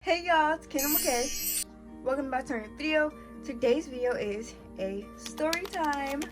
Hey y'all, it's Kim okay. Welcome back to our video. Today's video is a story time.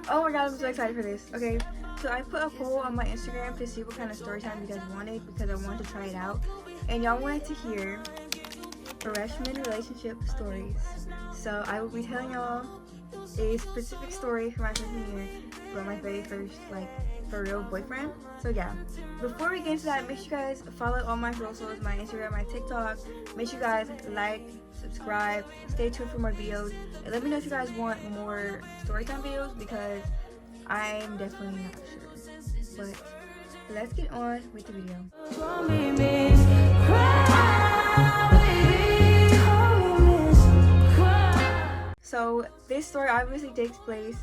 Oh my god, I'm so excited for this. Okay, so I put a poll on my Instagram to see what kind of story time you guys wanted because I wanted to try it out. And y'all wanted to hear freshman relationship stories. So I will be telling y'all a specific story from my freshman year about my very first, for real boyfriend. So yeah, before we get into that, make sure you guys follow all my socials, my Instagram, my TikTok. Make sure you guys like, subscribe, stay tuned for more videos, and let me know if you guys want more storytime videos because I'm definitely not sure. But let's get on with the video. So this story obviously takes place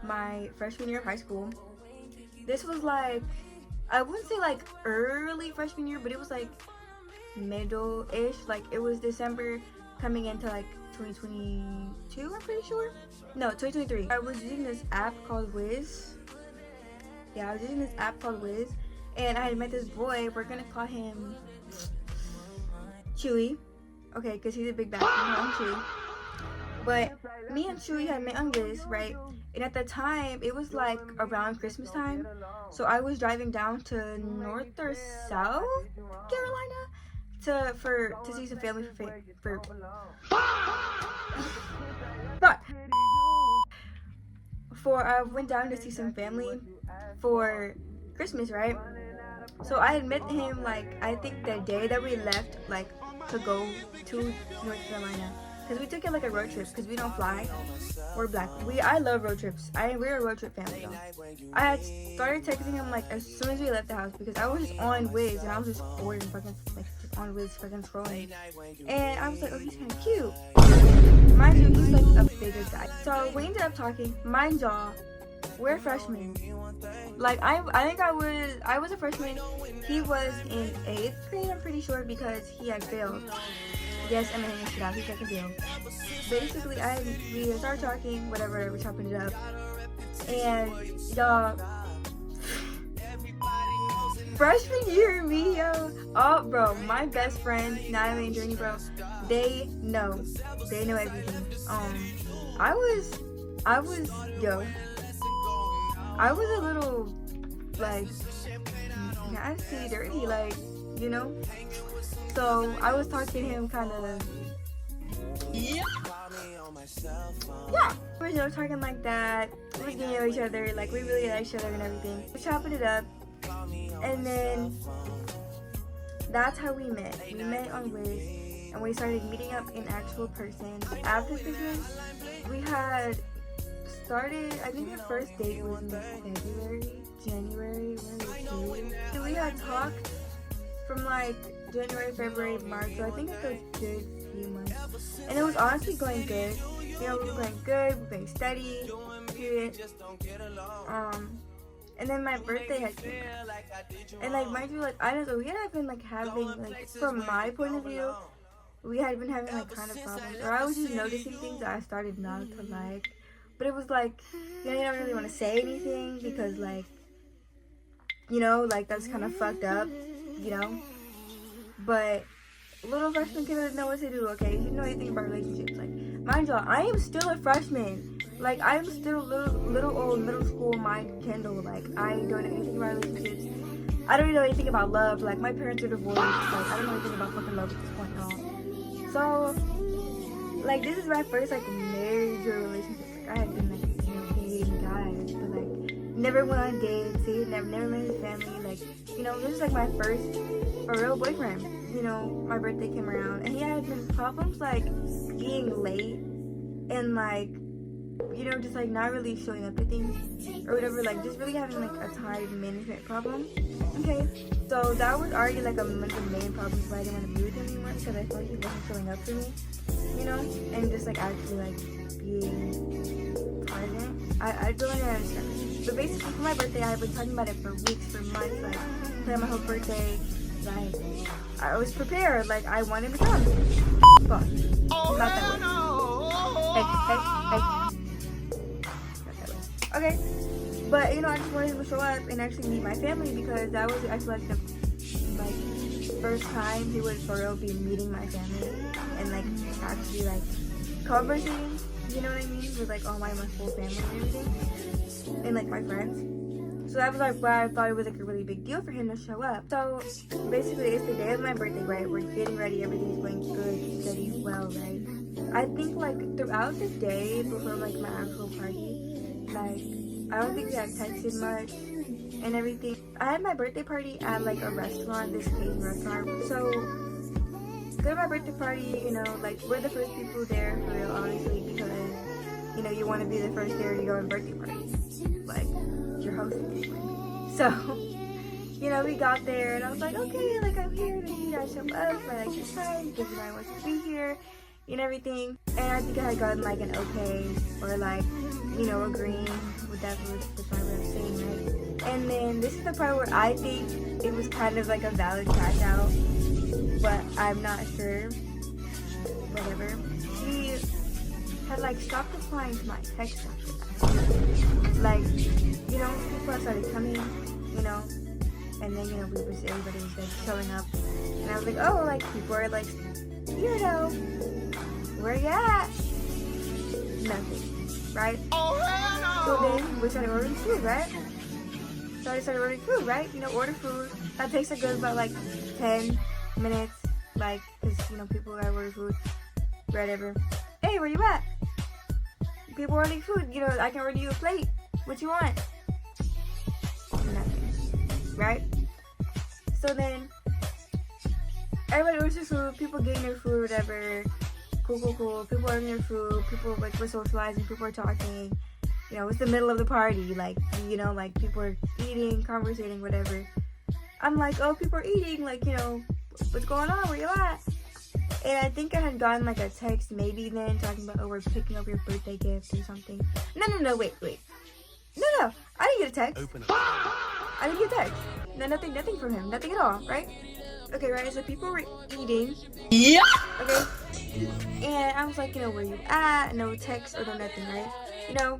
my freshman year of high school. This was I wouldn't say early freshman year, but it was middle-ish. It was December coming into 2022, I'm pretty sure. No, 2023. I was using this app called Wiz. Yeah, I was using this app called Wiz, and I had met this boy. We're gonna call him Chewy, okay, because he's a big bad. I'm Chewy. But me and Chewy had met on Wiz, right? And at the time, it was around Christmas time. So I was driving down to North or South Carolina to see some family I went down to see some family for Christmas, right? So I had met him I think the day that we left to go to North Carolina. Because we took it a road trip, because we don't fly. We're black. I love road trips. We're a road trip family, though. I had started texting him, as soon as we left the house, because I was just on Wiz, and I was just bored and on Wiz, scrolling. And I was like, oh, he's kind of cute. Mind you, he's, a bigger guy. So, we ended up talking. Mind y'all, we're freshmen. I think I was a freshman. He was in 8th grade, I'm pretty sure, because he had failed. Yes, I'm gonna hang it out. He's like a deal. Basically, we started talking, whatever, we're chopping it up. And y'all, freshman year me, yo. Oh, bro, my best friend, naïve and Journey, bro, they know everything. I was a little, nasty, dirty, you know? So I was talking to him yeah. We were talking like that. We were getting to know each other, we really like each other and everything. We're chopping it up. And then that's how we met. We met on Wiz and we started meeting up in actual person. After Christmas, we had started, I think the first date was in January, so we had talked from January, February, March, so I think it was a good few months. And it was honestly going good. You know, we were going good, we were going steady, period. And then my birthday had come. And mind you, I don't know, we had been having, from my point of view, we had been having kind of problems. Or I was just noticing things that I started not to like. But it was you don't really want to say anything because that's kind of fucked up, you know? But little freshman kid doesn't know what to do, okay? You know anything about relationships. Mind y'all, I am still a freshman. I'm still little old middle school mind Kendall. I don't know anything about relationships. I don't even know anything about love. My parents are divorced. I don't know anything about fucking love at this point at all. So, this is my first, major relationship. I had been, dating guys, but, never went on dates, never met his family, this is, my first for real boyfriend. My birthday came around, and he had been problems, being late, and, just, not really showing up to things, or whatever, just really having, a time management problem, okay? So, that was already, one of the main problems why I didn't want to be with him anymore, because I felt like he wasn't showing up for me, and just, actually, being present. I don't really understand. But basically, for my birthday, I've been talking about it for weeks, for months, plan my whole birthday, I was prepared, I wanted to come. Fuck. Not that way. Hey. Not that way. Okay. But, I just wanted him to show up and actually meet my family because that was actually, first time he would for real be meeting my family and like actually like conversating, you know what I mean, with like all my full family and everything, and like my friends. So that was like why I thought it was like a really big deal for him to show up. So basically it's the day of my birthday, right? We're getting ready, everything's going good, steady, well, right? I think like throughout the day before like my actual party, like I don't think we had texted much and everything. I had my birthday party at like a restaurant, this Asian restaurant. So go to my birthday party, you know, like we're the first people there for real, honestly, because you know you want to be the first there to go to birthday party, like you're hosting. So you know, we got there and I was like, okay, like I'm here to see you guys show up for like this time because you know I want to be here and everything. And I think I had gotten like an okay or like, you know, agreeing with that, the part where I'm saying, right? And then this is the part where I think it was kind of like a valid crash out, but I'm not sure. Whatever. He had like stopped replying to my text after that. Like, you know, people started coming, you know, and then, you know, everybody was like showing up. And I was like, oh, like people are like, you know, where you at? Nothing, right? So then we started ordering food, right? So I started ordering food, right? You know, order food. That takes a good about like 10 minutes, like, because, you know, people gotta order food, whatever. Hey, where you at? People ordering food, you know, I can order you a plate. What you want? Nothing, right? So then everybody orders their food, people getting their food, whatever. Cool. People ordering their food, people like we're socializing, people are talking. You know, it's the middle of the party, like, you know, like people are eating, conversating, whatever. I'm like, oh, people are eating, like, you know, what's going on? Where you at? And I think I had gotten like a text maybe then talking about, oh, we're picking up your birthday gift or something. No, wait. No, I didn't get a text. I didn't get a text. No, nothing from him. Nothing at all, right? Okay, right, so people were eating. Yeah. Okay. And I was like, you know, where you at? No text or no nothing, right? You know,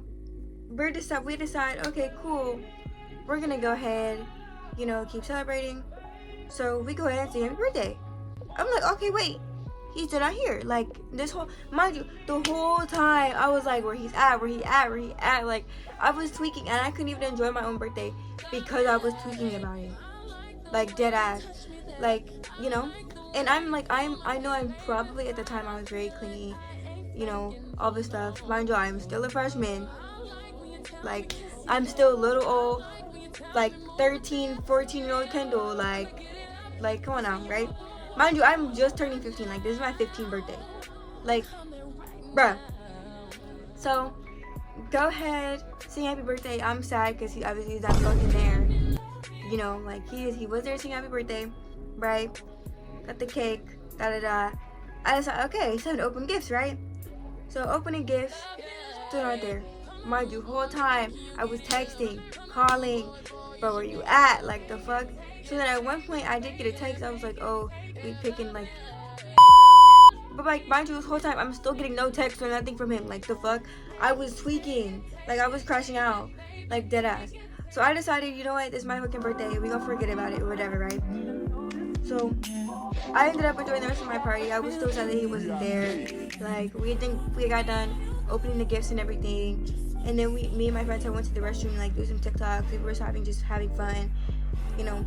we decide, okay, cool. We're gonna go ahead, you know, keep celebrating. So we go ahead and sing happy birthday. I'm like, okay, wait. He's still not here. Like, this whole, mind you, the whole time I was like, where he at? Like, I was tweaking and I couldn't even enjoy my own birthday because I was tweaking about it. Like, dead ass. Like, you know, and I'm like, I know I'm probably, at the time I was very clingy, you know, all this stuff. Mind you, I'm still a freshman. Like, I'm still a little old, like 13, 14-year-old Kendall, like, come on now, right? Mind you, I'm just turning 15, like, this is my 15th birthday. Like, bruh. So, go ahead, sing happy birthday. I'm sad because he obviously is not fucking there. You know, like, he was there singing happy birthday, right? Got the cake, I decided, okay, it's time to open gifts, right? So, opening gifts, still not there. Mind you, whole time, I was texting, calling, bro, where you at? Like, the fuck? So then at one point, I did get a text. I was like, oh, we picking, like, but, like, mind you, this whole time, I'm still getting no text or nothing from him. Like, the fuck? I was tweaking. Like, I was crashing out. Like, dead ass. So I decided, you know what? This is my fucking birthday. We gonna forget about it or whatever, right? So I ended up enjoying the rest of my party. I was still sad that he wasn't there. Like, we got done opening the gifts and everything. And then me and my friends, I went to the restroom and, like, do some TikToks. We were just having fun, you know.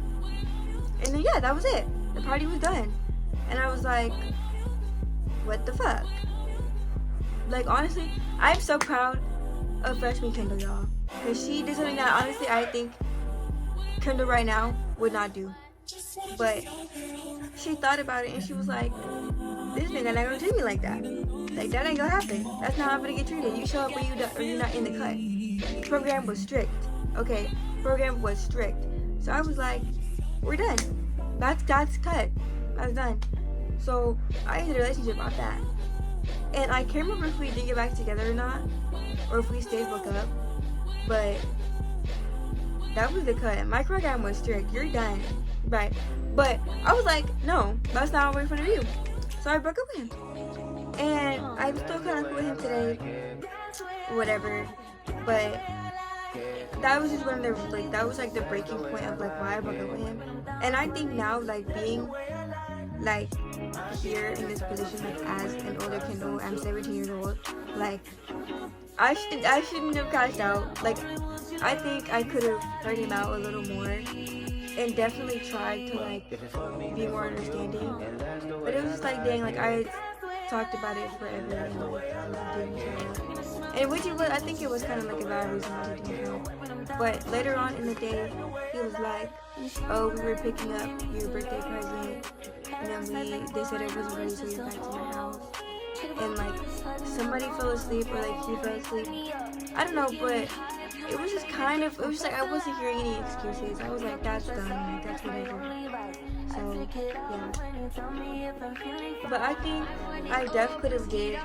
And then, yeah, that was it. The party was done. And I was like, what the fuck? Like, honestly, I'm so proud of freshman Kendall, y'all. Because she did something that, honestly, I think Kendall right now would not do. But she thought about it and she was like, this nigga not gonna treat me like that. Like, that ain't gonna happen. That's not how I'm gonna get treated. You show up or you're not in the cut. Program was strict. Okay, program was strict. So I was like, we're done. That's cut. That's done. So I ended a relationship off that. And I can't remember if we did get back together or not, or if we stayed broke up. But that was the cut. My program was strict. You're done. Right. But I was like, no, that's not what we're gonna do. So I broke up with him. And I'm still kind of cool with him today. Whatever. But that was just one of the, like, that was like the breaking point of like why I broke up with him. And I think now, like, being like here in this position, like as an older Kindle, I'm 17 years old, like I shouldn't have crashed out. Like, I think I could have heard him out a little more and definitely tried to like be more understanding. But it was just like, dang, like I talked about it forever and like didn't show up. And which it was, I think it was kind of like a bad reason why he didn't show up. But later on in the day, he was like, oh, we were picking up your birthday present, and then they said it wasn't ready, so we went back to my house. And like somebody fell asleep, or like he fell asleep. I don't know, but it was just kind of, it was just like I wasn't hearing any excuses. I was like, that's dumb, like that's whatever. So yeah. But I think I definitely could have did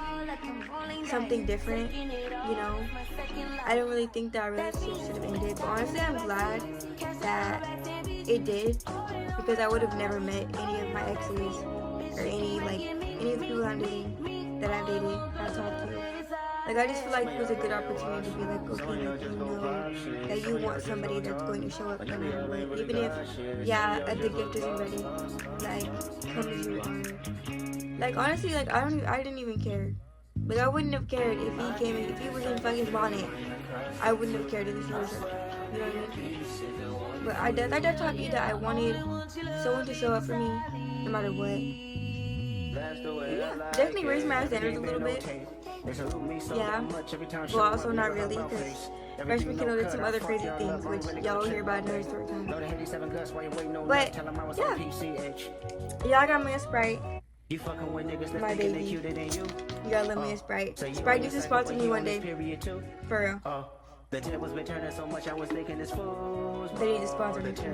something different, you know. I don't really think that our relationship should have ended, but honestly I'm glad that it did, because I would have never met any of my exes or any of the people I'm dating, that I've dated, I've talked to. Like, I just feel like it was a good opportunity to be like, okay, like, you know that you want somebody that's going to show up no matter what, even if, yeah, the gift isn't ready, like, come as you are. Like, honestly, like, I didn't even care. Like, I wouldn't have cared if he came in, if he was in fucking bonnet. I wouldn't have cared if he was, you know what I mean? But I definitely taught me that I wanted someone to show up for me no matter what. Yeah, definitely raised my standards a little bit. Yeah, well, also not really, because freshman Kindle did some other crazy things, which y'all will hear about another story time. But yeah, y'all got me a Sprite. My baby, you gotta let me a Sprite. Sprite needs to sponsor me one day, for real. They need to sponsor me too.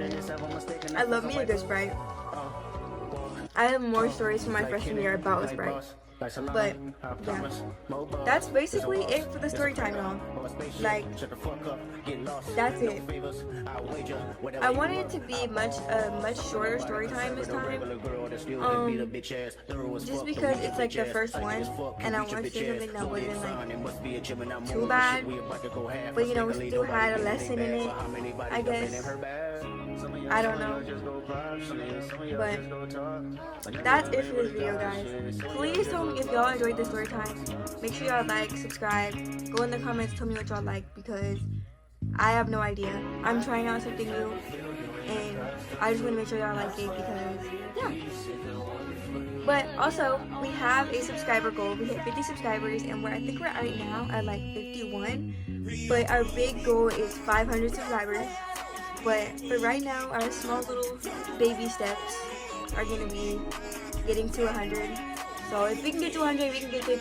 I love me a good Sprite. I have more stories from my freshman year about Sprite. But yeah, that's basically it for the story time, y'all. Like, that's it. I wanted it to be a much shorter story time this time. Just because it's like the first one, and I wanted to say something that wasn't like too bad, but you know, still had a lesson in it, I guess. I don't know. But that's it for this video, guys. Please tell me if y'all enjoyed this story time. Make sure y'all like, subscribe, go in the comments, tell me what y'all like, because I have no idea. I'm trying out something new, and I just want to make sure y'all like it, because yeah. But also, we have a subscriber goal. We hit 50 subscribers, and I think we're right now at like 51. But our big goal is 500 subscribers. But for right now, our small little baby steps are going to be getting to 100. So if we can get to 100, we can get to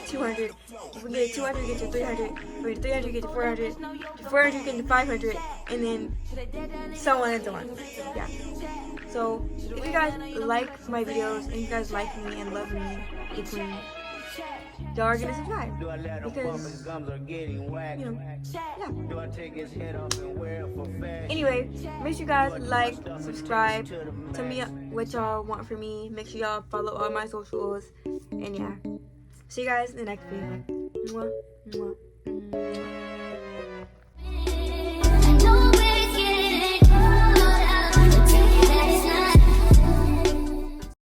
200. If we can get to 200, get to 300. If we get to 300, get to 400. To 400, get to 500. And then so on and so on. Yeah. So if you guys like my videos and you guys like me and love me, the queen, y'all are gonna subscribe, because, you know, yeah. Anyway, make sure you guys like, subscribe, tell me what y'all want from me, make sure y'all follow all my socials, and yeah. See you guys in the next video. Mwah, mwah, mwah.